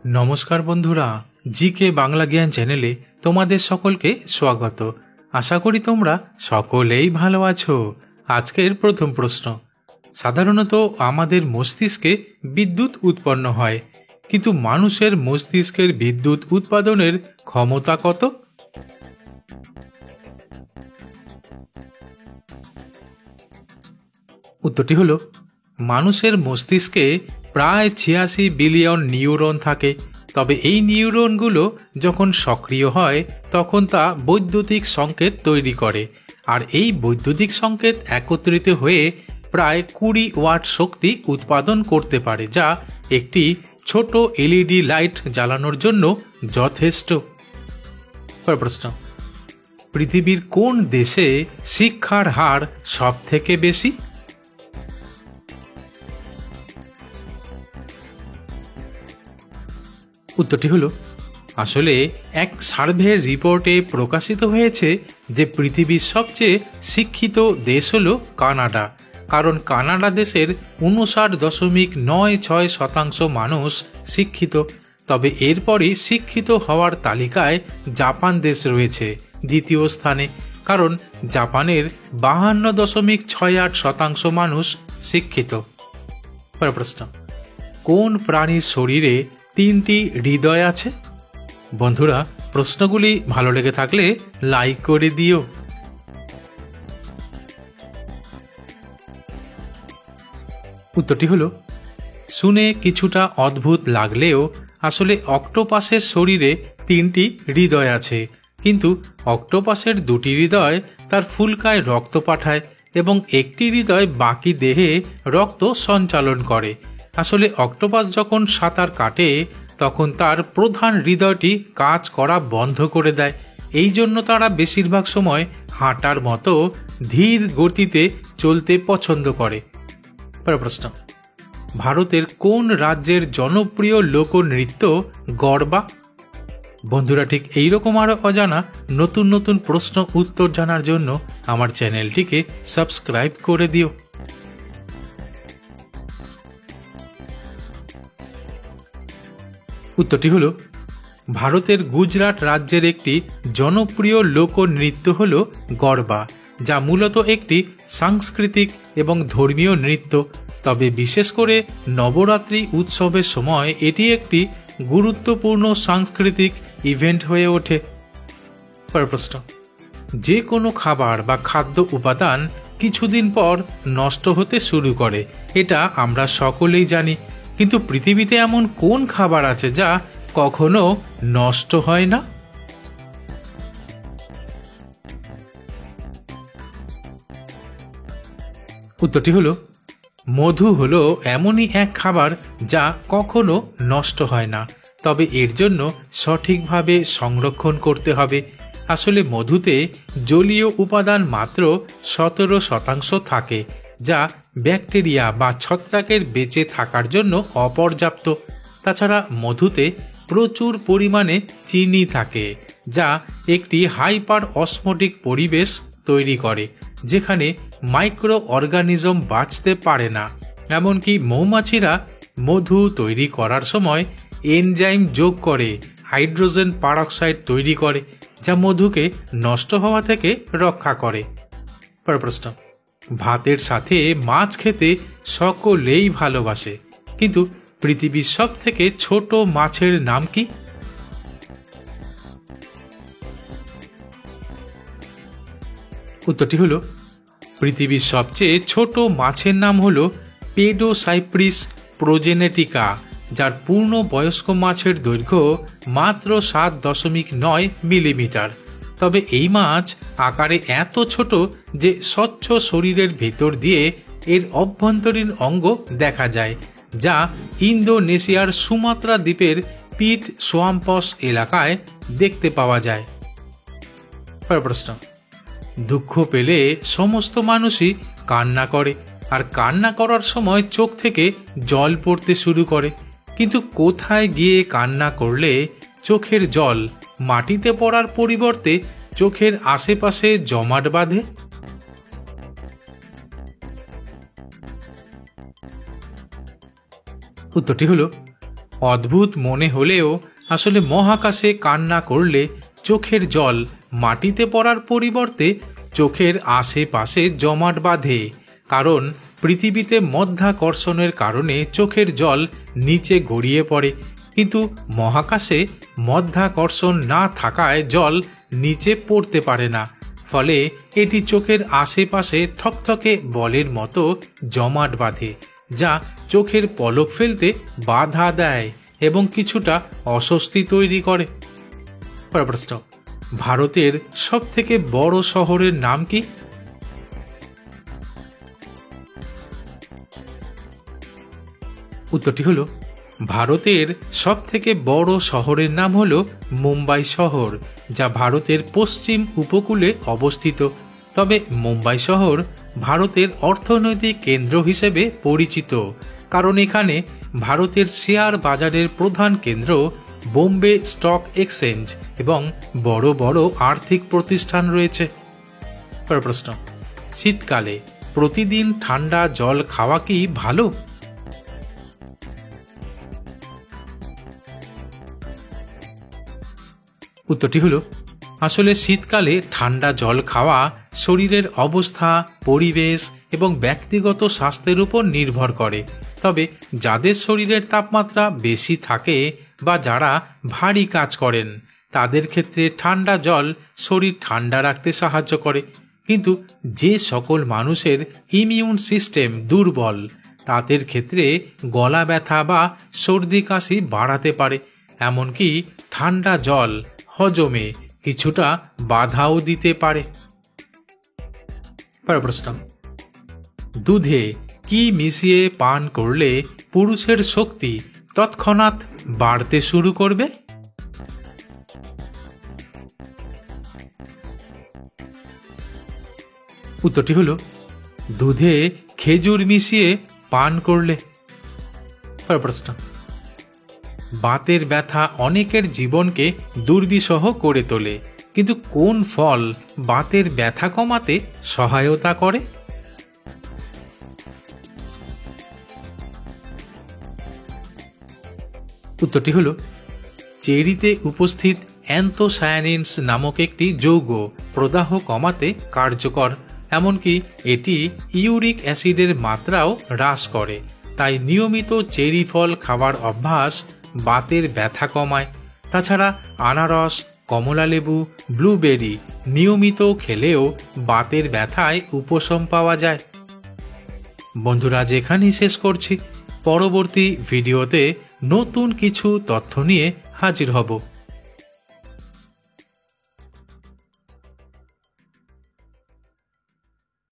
নমস্কার বন্ধুরা, জিকে বাংলা জ্ঞান চ্যানেলে তোমাদের সকলকে স্বাগত। আশা করি তোমরা সকলেই ভালো আছো। আজকের প্রথম প্রশ্ন, সাধারণত আমাদের মস্তিষ্কে বিদ্যুৎ উৎপন্ন হয়, কিন্তু মানুষের মস্তিষ্কের বিদ্যুৎ উৎপাদনের ক্ষমতা কত? উত্তরটি হলো, মানুষের মস্তিষ্কে প্রায় ৮৬ বিলিয়ন নিউরন থাকে। তবে এই নিউরনগুলো যখন সক্রিয় হয় তখন তা বৈদ্যুতিক সংকেত তৈরি করে, আর এই বৈদ্যুতিক সংকেত একত্রিত হয়ে প্রায় ২০ ওয়াট শক্তি উৎপাদন করতে পারে, যা একটি ছোট এলইডি লাইট জ্বালানোর জন্য যথেষ্ট। প্রশ্ন, পৃথিবীর কোন দেশে শিক্ষার হার সব থেকে বেশি? উত্তরটি হলো, আসলে এক সার্ভে রিপোর্টে প্রকাশিত হয়েছে যে পৃথিবীর সবচেয়ে শিক্ষিত দেশ হলো কানাডা। কারণ কানাডা দেশের ৫৯.৯৬% মানুষ শিক্ষিত। তবে এরপরই শিক্ষিত হওয়ার তালিকায় জাপান দেশ রয়েছে দ্বিতীয় স্থানে, কারণ জাপানের ৫২.৬৮% মানুষ শিক্ষিত। প্রশ্ন, কোন প্রাণীর শরীরে ৩টি হৃদয় আছে? বন্ধুরা, প্রশ্নগুলি ভালো লেগে থাকলে লাইক করে দিও। উত্তরটি হলো, শুনে কিছুটা অদ্ভুত লাগলেও আসলে অক্টোপাসের শরীরে ৩টি হৃদয় আছে, কিন্তু অক্টোপাসের ২টি হৃদয় তার ফুলকায় রক্ত পাঠায় এবং একটি হৃদয় বাকি দেহে রক্ত সঞ্চালন করে। আসলে অক্টোপাস যখন সাঁতার কাটে তখন তার প্রধান হৃদয়টি কাজ করা বন্ধ করে দেয়। এই জন্য তারা বেশিরভাগ সময় হাঁটার মতো ধীর গতিতে চলতে পছন্দ করে। প্রশ্ন, ভারতের কোন রাজ্যের জনপ্রিয় লোকনৃত্য গরবা? বন্ধুরা, ঠিক এইরকম আরও অজানা নতুন নতুন প্রশ্ন উত্তর জানার জন্য আমার চ্যানেলটিকে সাবস্ক্রাইব করে দিও। উত্তরটি হলো, ভারতের গুজরাট রাজ্যের একটি জনপ্রিয় লোকনৃত্য হল গরবা, যা মূলত একটি সাংস্কৃতিক এবং ধর্মীয় নৃত্য। তবে বিশেষ করে নবরাত্রি উৎসবের সময় এটি একটি গুরুত্বপূর্ণ সাংস্কৃতিক ইভেন্ট হয়ে ওঠে। প্রশ্ন, যে কোনো খাবার বা খাদ্য উপাদান কিছুদিন পর নষ্ট হতে শুরু করে, এটা আমরা সকলেই জানি। কিন্তু পৃথিবীতে এমন কোন খাবার আছে যা কখনো নষ্ট হয় না? উত্তরটি হলো, মধু হলো এমনই এক খাবার যা কখনো নষ্ট হয় না, তবে এর জন্য সঠিকভাবে সংরক্ষণ করতে হবে। আসলে মধুতে জলীয় উপাদান মাত্র ১৭% থাকে, যা ব্যাকটেরিয়া বা ছত্রাকের বেঁচে থাকার জন্য অপর্যাপ্ত। তাছাড়া মধুতে প্রচুর পরিমাণে চিনি থাকে, যা একটি হাইপার অসমোটিক পরিবেশ তৈরি করে, যেখানে মাইক্রো অর্গানিজম বাঁচতে পারে না। এমনকি মৌমাছিরা মধু তৈরি করার সময় এনজাইম যোগ করে হাইড্রোজেন পারঅক্সাইড তৈরি করে, যা মধুকে নষ্ট হওয়া থেকে রক্ষা করে। প্রশ্ন, ভাতের সাথে মাছ খেতে সকলেই ভালোবাসে, কিন্তু পৃথিবীর সব থেকে ছোট মাছের নাম কি? উত্তরটি হলো, পৃথিবীর সবচেয়ে ছোট মাছের নাম হলো পেডোসাইপ্রিস প্রোজেনেটিকা, যার পূর্ণ বয়স্ক মাছের দৈর্ঘ্য মাত্র ৭.৯ মিলিমিটার। তবে এই মাছ আকারে এত ছোট যে স্বচ্ছ শরীরের ভেতর দিয়ে এর অভ্যন্তরীণ অঙ্গ দেখা যায়, যা ইন্দোনেশিয়ার সুমাত্রা দ্বীপের পিট সোয়াম্পস এলাকায় দেখতে পাওয়া যায়। প্রশ্ন, দুঃখ পেলে সমস্ত মানুষই কান্না করে, আর কান্না করার সময় চোখ থেকে জল পড়তে শুরু করে, কিন্তু কোথায় গিয়ে কান্না করলে চোখের জল মাটিতে পড়ার পরিবর্তে চোখের আশেপাশে জমাট বাঁধে? উত্তরটি হলো, অদ্ভুত মনে হলেও আসলে মহাকাশে কান্না করলে চোখের জল মাটিতে পড়ার পরিবর্তে চোখের আশেপাশে জমাট বাঁধে, কারণ পৃথিবীতে মধ্যাকর্ষণের কারণে চোখের জল নিচে গড়িয়ে পড়ে, কিন্তু মহাকাশে মধ্যাকর্ষণ না থাকায় জল নিচে পড়তে পারে না। ফলে এটি চোখের আশেপাশে থকথকে বলের মতো জমাট বাঁধে, যা চোখের পলক ফেলতে বাধা দেয় এবং কিছুটা অস্বস্তি তৈরি করে। প্রশ্ন, ভারতের সবথেকে বড় শহরের নাম কি? উত্তরটি হলো, ভারতের সবথেকে বড় শহরের নাম হলো মুম্বাই শহর, যা ভারতের পশ্চিম উপকূলে অবস্থিত। তবে মুম্বাই শহর ভারতের অর্থনৈতিক কেন্দ্র হিসেবে পরিচিত, কারণ এখানে ভারতের শেয়ার বাজারের প্রধান কেন্দ্র, বোম্বে স্টক এক্সচেঞ্জ এবং বড় বড় আর্থিক প্রতিষ্ঠান রয়েছে। প্রশ্ন, শীতকালে প্রতিদিন ঠান্ডা জল খাওয়া কি ভালো? উত্তরটি হলো, আসলে শীতকালে ঠান্ডা জল খাওয়া শরীরের অবস্থা, পরিবেশ এবং ব্যক্তিগত স্বাস্থ্যের উপর নির্ভর করে। তবে যাদের শরীরের তাপমাত্রা বেশি থাকে বা যারা ভারী কাজ করেন, তাদের ক্ষেত্রে ঠান্ডা জল শরীর ঠান্ডা রাখতে সাহায্য করে। কিন্তু যে সকল মানুষের ইমিউন সিস্টেম দুর্বল, তাদের ক্ষেত্রে গলা ব্যথা বা সর্দি কাশি বাড়াতে পারে। এমনকি ঠান্ডা জল হজমে কিছুটা বাধাও দিতে পারে। প্রশ্ন, দুধে কি মিশিয়ে পান করলে পুরুষের শক্তি তৎক্ষণাৎ বাড়তে শুরু করবে? উত্তরটি হলো, দুধে খেজুর মিশিয়ে পান করলে। প্রশ্ন, বাতের ব্যথা অনেকের জীবনকে দুর্বিষহ করে তোলে, কিন্তু কোন ফল বাতের ব্যথা কমাতে সহায়তা করে? উত্তরটি হলো, চেরিতে উপস্থিত অ্যান্থোসায়ানিনস নামক একটি যৌগ প্রদাহ কমাতে কার্যকর। এমনকি এটি ইউরিক অ্যাসিডের মাত্রাও হ্রাস করে। তাই নিয়মিত চেরি ফল খাওয়ার অভ্যাস বাতের ব্যথা কমায়। তাছাড়া আনারস, কমলালেবু, ব্লুবেরি নিয়মিত খেলেও বাতের ব্যথায় উপশম পাওয়া যায়। বন্ধুরা, যেখানেই শেষ করছি, পরবর্তী ভিডিওতে নতুন কিছু তথ্য নিয়ে হাজির হব।